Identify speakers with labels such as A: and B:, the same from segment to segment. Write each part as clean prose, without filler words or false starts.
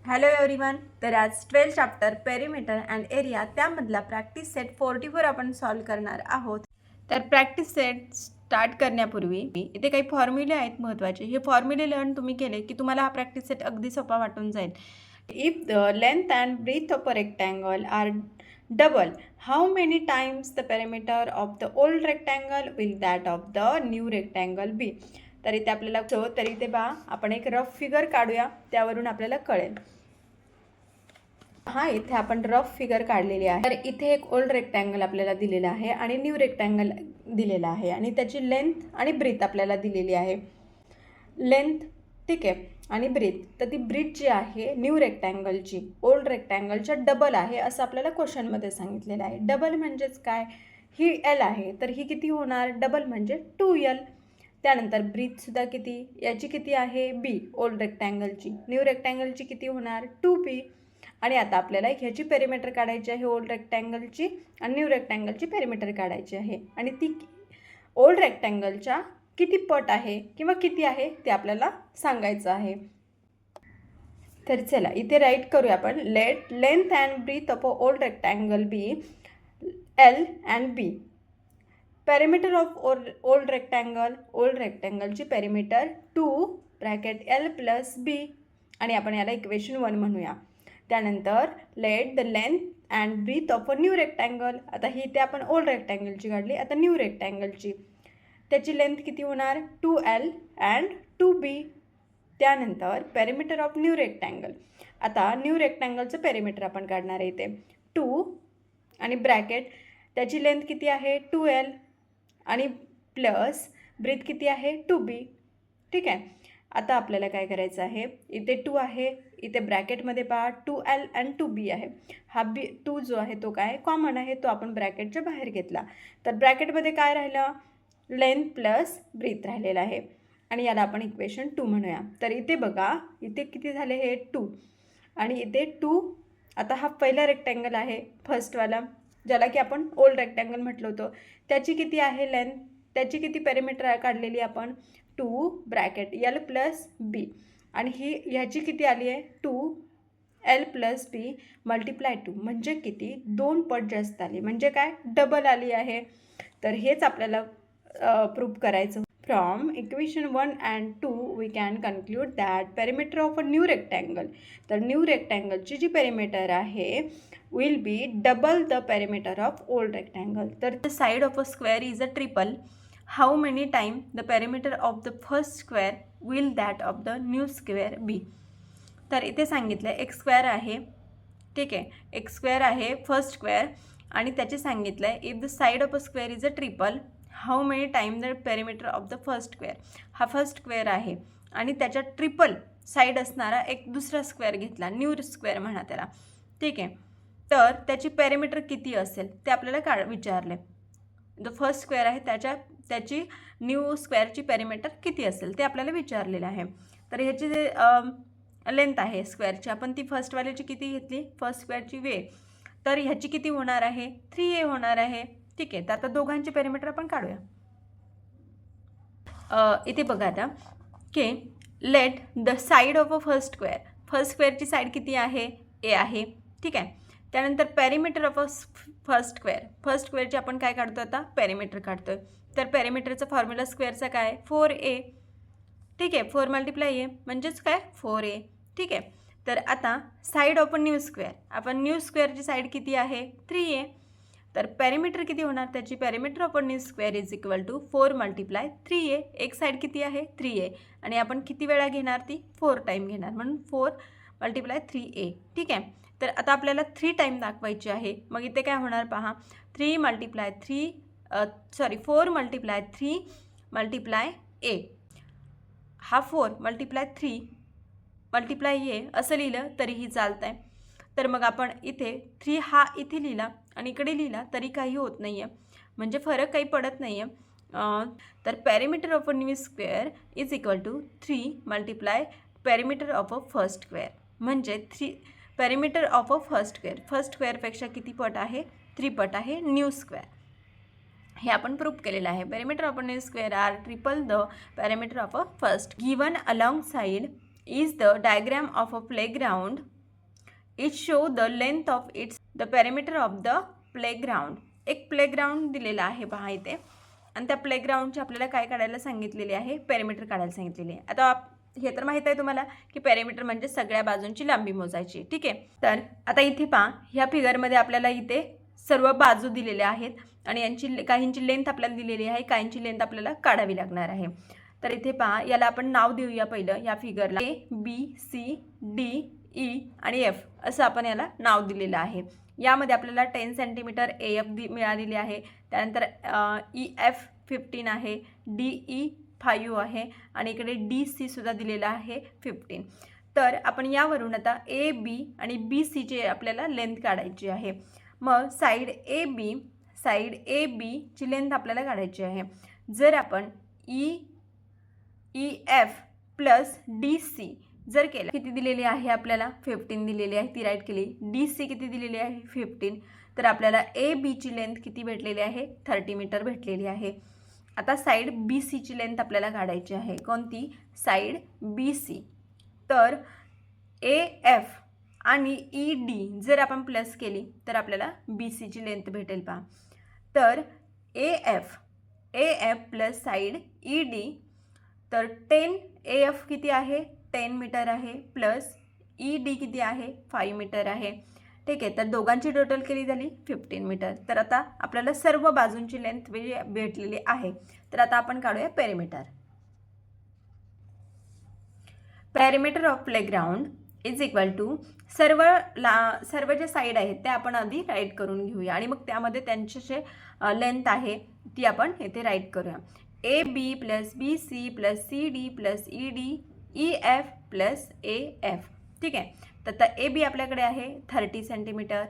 A: Hello everyone. तर आज 12th chapter perimeter and area त्यामधला प्रॅक्टिस सेट 44 आपण सॉल्व करणार आहोत. तर प्रॅक्टिस सेट स्टार्ट करण्यापूर्वी इथे काही फॉर्म्युले आहेत महत्त्वाचे. हे फॉर्म्युले लर्न तुम्ही केले की तुम्हाला हा प्रॅक्टिस सेट अगदी सोपा वाटून जाईल. If the length and breadth of a rectangle are double, how many times the perimeter of the old rectangle will that of the new rectangle be. तर इथे आपल्याला तर इथे बा आपण एक रफ फिगर काढूया, त्यावरून आपल्याला कळेल. हा इथे आपण रफ फिगर काढलेली आहे. तर इथे एक ओल्ड रेक्टँगल आपल्याला दिलेला आहे आणि न्यू रेक्टँगल दिलेला आहे आणि त्याची लेंथ आणि ब्रीथ आपल्याला दिलेली आहे. लेंथ ठीक आहे आणि ब्रीथ, तर ती ब्रीथ जी आहे न्यू रेक्टँगलची ओल्ड रेक्टँगलच्या डबल आहे असं आपल्याला क्वेश्चनमध्ये सांगितलेलं आहे. डबल म्हणजेच काय, ही एल आहे तर ही किती होणार, डबल म्हणजे 2L. त्यानंतर ब्रीथसुद्धा किती, याची किती आहे बी ओल्ड रेक्टँगलची, न्यू रेक्टँगलची किती होणार 2P. आणि आता आपल्याला ह्याची पेरिमीटर काढायची आहे ओल्ड रेक्टँगलची आणि न्यू रेक्टँगलची पेरिमीटर काढायची आहे आणि ती ओल्ड रेक्टँगलच्या किती पट आहे किंवा किती आहे ते आपल्याला सांगायचं आहे. तर चला इथे राईट करूया आपण. Let length and breadth of a old rectangle be L and B. Perimeter of old रेक्टँगलची perimeter 2 bracket L plus B आणि आपण याला इक्वेशन 1 म्हणूया. त्यानंतर let the length and breadth of a new rectangle. आता ही इथे आपण ओल्ड रेक्टँगलची काढली, आता न्यू रेक्टँगलची त्याची लेंथ किती होणार 2L अँड 2B. त्यानंतर पेरिमीटर ऑफ न्यू रेक्टँगल. आता न्यू रेक्टँगलचं पेरिमीटर आपण काढणार आहे इथे 2 आणि ब्रॅकेट त्याची लेंथ किती आहे 2L आणि प्लस ब्रीथ किती आहे 2B. ठीक आहे. आता आपल्याला काय करायचं आहे, इथे 2 आहे, इथे ब्रॅकेटमध्ये पहा 2L अँड 2B आहे. हा बी 2 जो आहे तो काय कॉमन आहे, तो आपण ब्रॅकेटच्या बाहेर घेतला. तर ब्रॅकेटमध्ये काय राहिलं, लेंथ प्लस ब्रीथ राहिलेला आहे आणि याला आपण इक्वेशन 2 म्हणूया. तर इथे बघा इथे किती झाले, हे 2 आणि इथे 2. आता हा पहिला रेक्टँगल आहे फर्स्टवाला, ज्याला की आपण ओल्ड रेक्टँगल म्हटलं होतं, त्याची किती आहे लेंथ, त्याची किती पेरिमीटर काढलेली आपण 2 ब्रॅकेट एल प्लस बी आणि ही ह्याची किती आली आहे 2L प्लस बी मल्टिप्लाय 2 म्हणजे किती 2 पट जास्त आली, म्हणजे काय डबल आली आहे. तर हेच आपल्याला प्रूव्ह करायचं. From equation 1 and 2 we can conclude that perimeter of a new rectangle. तर न्यू रेक्टँगलची जी पेरिमीटर आहे will be double the perimeter of old rectangle. तर the side of a square is a triple, how many time the perimeter of the first square will that of the new square be. तर इथे सांगितलं आहे एक square आहे, ठीक आहे, एक स्क्वेअर आहे फर्स्ट स्क्वेअर आणि त्याचे सांगितलं आहे if the side of a square is a triple, how many time the perimeter of the first square. हा फर्स्ट स्क्वेअर आहे आणि त्याच्या ट्रिपल साईड असणारा एक दुसरा स्क्वेअर घेतला, न्यू स्क्वेअर म्हणा त्याला, ठीक आहे. तर त्याची पेरिमीटर किती असेल ते आपल्याला विचारले. जो फर्स्ट स्क्वेअर आहे त्याची न्यू स्क्वेअरची पेरिमीटर किती असेल ते आपल्याला विचारलेलं आहे. तर ह्याची जे लेंथ आहे स्क्वेअरची, आपण ती फर्स्टवाल्याची किती घेतली, फर्स्ट स्क्वेअरची वे, तर ह्याची किती होणार आहे 3A होणार आहे. ठीक आहे. तर आता दोघांची पेरिमीटर आपण काढूया. इथे बघा आता की let the side of a first स्क्वेअरची साईड किती आहे A आहे, ठीक आहे. त्यानंतर पेरिमीटर ऑफ अ फर्स्ट स्क्वेअरची आपण काय काढतो आता पेरिमीटर काढतोय. तर पेरिमीटरचा फॉर्म्युला स्क्वेअरचा काय 4A, ठीक आहे. 4 मल्टिप्लाय A म्हणजेच काय 4A, ठीक आहे. तर आता side of a new square, आपण न्यू स्क्वेअरची साईड किती आहे 3A. तर पेरिमीटर किती होणार त्याची, perimeter of a new square is equal to 4 multiply 3A. एक साईड किती आहे 3A आणि आपण किती वेळा घेणार ती 4 टाईम घेणार, म्हणून 4 मल्टिप्लाय 3A, ठीक आहे. तर आता आपल्याला 3 टाईम दाखवायची आहे, मग इथे काय होणार पहा 4 मल्टिप्लाय 3 मल्टिप्लाय A. हा 4 मल्टिप्लाय 3 मल्टिप्लाय A असं लिहिलं तरीही चालतं आहे. तर मग आपण इथे 3 हा इथे लिहिला आणि इकडे लिहिला तरी काही होत नाही आहे, म्हणजे फरक काही पडत नाही आहे. तर perimeter of a new square is equal to 3 multiply perimeter of a first square, म्हणजे 3 पेरिमीटर ऑफ अ फर्स्ट स्क्वेअरपेक्षा किती पट आहे 3 पट आहे न्यू स्क्वेअर. हे आपण प्रूव्ह केलेलं आहे. Perimeter of a new square are triple the perimeter of a first given along side is the diagram of a playground. It show the length of its the perimeter of the playground. एक playground दिलेला आहे पहा इथे, आणि त्या प्लेग्राउंडचे आपल्याला काय काढायला सांगितलेले आहे, पेरिमीटर काढायला सांगितलेले आहे. आता हे तर माहीत आहे तुम्हाला की पेरिमीटर म्हणजे सगळ्या बाजूंची लांबी मोजायची. ठीक आहे, तर आता इथे पहा ह्या फिगरमध्ये आपल्याला इथे सर्व बाजू दिलेल्या आहेत आणि यांची काहींची लेंथ आपल्याला दिलेली आहे, काहींची लेंथ आपल्याला काढावी लागणार आहे. तर इथे पहा याला आपण नाव देऊया पहिलं या फिगरला. ABCDE आणि F असं आपण याला नाव दिलेलं आहे. यामध्ये आपल्याला 10 सेंटीमीटर AF मिळालेली आहे. त्यानंतर EF 15 आहे, DE 5 आहे आणि इकडे DC सुद्धा दिलेला आहे 15. तर आपण यावरून आता AB आणि BC चे आपल्याला लेंथ काढायची आहे. मग साईड AB ची लेंथ आपल्याला काढायची आहे. जर आपण EF प्लस DC जर केलं, किती दिलेली आहे आपल्याला 15 दिलेली आहे, ती राईट केली. DC किती दिलेली आहे 15. तर आपल्याला AB ची लेंथ किती भेटलेली आहे 30 मीटर भेटलेली आहे. आता साईड BC ची लेंथ आपल्याला काढायची आहे. कोणती, साईड BC. तर AF आणि ED जर आपण प्लस केली तर आपल्याला BC ची लेंथ भेटेल पहा. तर AF प्लस साईड ED, तर 10 AF किती आहे 10 मीटर आहे, प्लस ED किती आहे 5 मीटर आहे. ठीक आहे, तर दोघांची टोटल केली झाली 15 मीटर. तर आता आपल्याला सर्व बाजूंची लेंथ भेटलेली आहे. तर आता आपण काढूया perimeter. Perimeter of playground is equal to सर्व जे साईड आहेत ते आपण आधी राईट करून घेऊया आणि मग त्यामध्ये त्यांचे जे लेंथ आहे ती आपण इथे राईट करूया. AB plus BC plus CD plus ED EF plus AF. ठीक आहे, तर आता AB आपल्याकडे आहे 30 metre,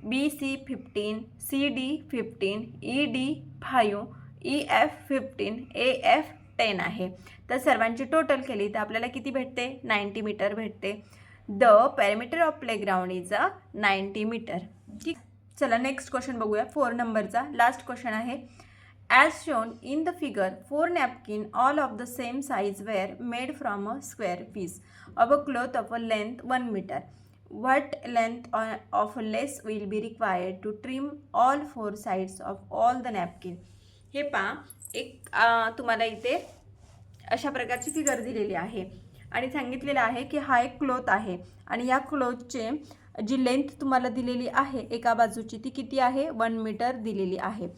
A: BC 15, CD 15, ED 5, EF 15, AF 10 आहे. तर सर्वांची टोटल केली तर आपल्याला किती भेटते 90 मीटर भेटते. The perimeter of playground is 90 meter. ठीक, चला नेक्स्ट क्वेश्चन बघूया. 4 नंबरचा लास्ट क्वेश्चन आहे. As shown in the figure, 4 napkins, all of the same size, were made from a square piece of a cloth of a length 1 meter. What length of lace will be required to trim all 4 sides of all the napkins? हे पहा, एक तुम्हाला इथे अशा प्रकारची figure दिलेली आहे आणि सांगितलेलं आहे की हा एक क्लॉथ आहे आणि या क्लॉथचे जी लेंथ तुम्हाला दिलेली आहे एका बाजूची ती किती आहे 1 मीटर दिलेली आहे.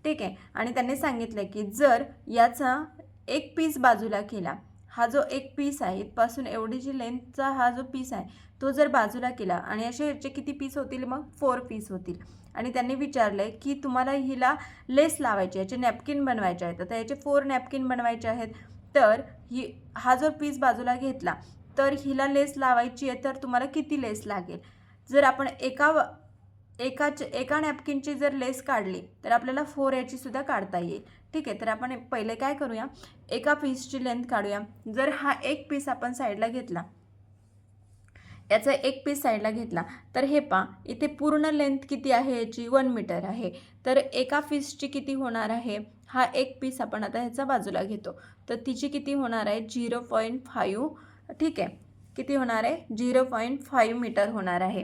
A: ठीक आहे, आणि त्यांनी सांगितलं की जर याचा एक पीस बाजूला केला, हा जो एक पीस आहे इथपासून एवढी जी लेंथचा हा जो पीस आहे तो जर बाजूला केला आणि असे याचे किती पीस होतील मग 4 पीस होतील. आणि त्यांनी विचारलं की तुम्हाला हिला लेस लावायची, याचे नॅपकिन बनवायचे आहेत. आता याचे 4 नॅपकिन बनवायचे आहेत. तर हा जर पीस बाजूला घेतला तर हिला लेस लावायची आहे तर तुम्हाला किती लेस लागेल. जर आपण एका नॅपकिनची जर लेस काढली तर आपल्याला 4 याची सुद्धा काढता येईल. ठीक आहे, तर आपण पहिले काय करूया, एका पीसची लेंथ काढूया. जर हा एक पीस आपण साईडला घेतला, याचा एक पीस साईडला घेतला तर हे पहा इथे पूर्ण लेंथ किती आहे याची 1 मीटर आहे. तर एका पीसची किती होणार आहे, हा एक पीस आपण आता ह्याचा बाजूला घेतो तर तिची किती होणार आहे 0.5. ठीक आहे, किती होणार आहे 0.5 मीटर होणार आहे.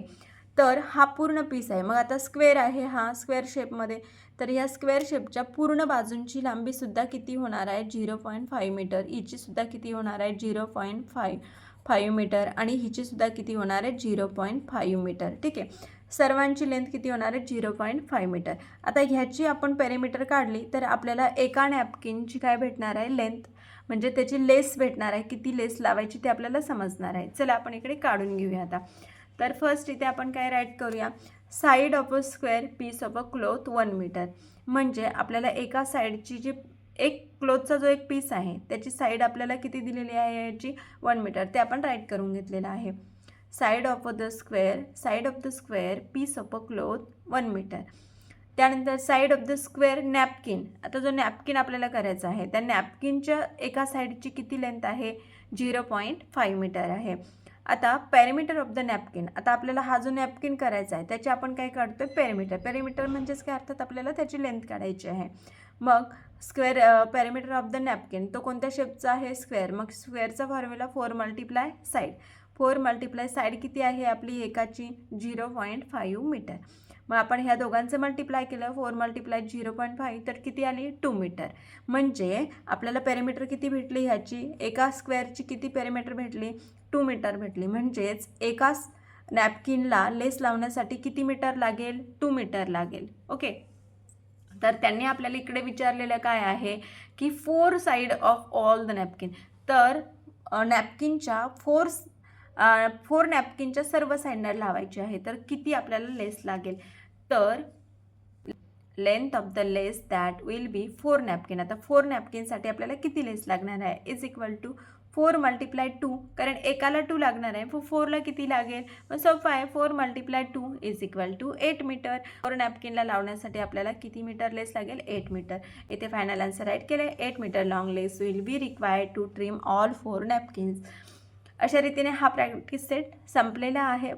A: तर हा पूर्ण पीस आहे. मग आता स्क्वेअर आहे हा स्क्वेअर शेपमध्ये, तर ह्या स्क्वेअर शेपच्या पूर्ण बाजूंची लांबीसुद्धा किती होणार आहे 0.5 मीटर. हिची सुद्धा किती होणार आहे 0.5 मीटर आणि हिची सुद्धा किती होणार आहे 0.5 मीटर. ठीक आहे, सर्वांची लेंथ किती होणार आहे 0.5 मीटर. आता ह्याची आपण पेरिमीटर काढली तर आपल्याला एका नॅपकिनची काय भेटणार आहे लेंथ, म्हणजे त्याची लेस भेटणार आहे. किती लेस लावायची ते आपल्याला समजणार आहे. चला आपण इकडे काढून घेऊया आता. तर फर्स्ट इथे आपण काय राईट करूया, side of a square piece of a cloth 1 meter. म्हणजे आपल्याला एका साईडची जी एक क्लॉथचा जो एक पीस आहे त्याची साईड आपल्याला किती दिलेली आहे याची 1 मीटर, ते आपण राईट करून घेतलेलं आहे. Side of the square piece of a cloth 1 metre. त्यानंतर side of the square napkin. आता जो नॅपकिन आपल्याला करायचा आहे त्या नॅपकिनच्या एका साईडची किती लेंथ आहे 0.5 मीटर आहे. आता पेरिमीटर ऑफ द नॅपकिन. आता आपल्याला हा जो नॅपकिन करायचा आहे त्याचे आपण काय काढतोय पेरिमीटर. पेरिमीटर म्हणजेच काय, अर्थात आपल्याला त्याची लेंथ काढायची आहे. मग square parameter of the napkin, तो कोणत्या शेपचा आहे? स्क्वेअर. मग स्क्वेअरचा formula 4 multiply side. 4 multiply side किती आहे आपली एकाची? 0.5 मीटर. मग आपण ह्या दोघांचं मल्टिप्लाय केलं, 4 मल्टिप्लाय 0.5 तर किती आली? 2 मीटर. म्हणजे आपल्याला पॅरामीटर किती भेटली ह्याची? एका स्क्वेअरची किती पॅरामीटर भेटली? 2 मीटर भेटली. म्हणजेच एका नॅपकिनला लेस लावण्यासाठी किती मीटर लागेल? 2 मीटर लागेल. ओके. तर त्यांनी आपल्याला इकडे विचारलेलं काय आहे की 4 side of all the napkin. तर नॅपकिनच्या 4 नॅपकिनच्या सर्व साईडला लावायची आहे. तर किती आपल्याला लेस लागेल? तर length of the less that will be 4 napkin. आता 4 नॅपकिनसाठी आपल्याला किती लेस लागणार आहे? इज इक्वल टू 4 मल्टिप्लाय 2, कारण एकाला 2 लागणार आहे. 4ला किती लागेल? मग सोपं आहे, 4 multiply 2 is equal to 8 meter. 4 नॅपकिनला लावण्यासाठी आपल्याला किती मीटर लेस लागेल? 8 मीटर. इथे फायनल आन्सर राईट केले. 8 meter long lace will be required to trim all 4 napkins. अशा रीतीने हा प्रॅक्टिस सेट संपलेला आहे.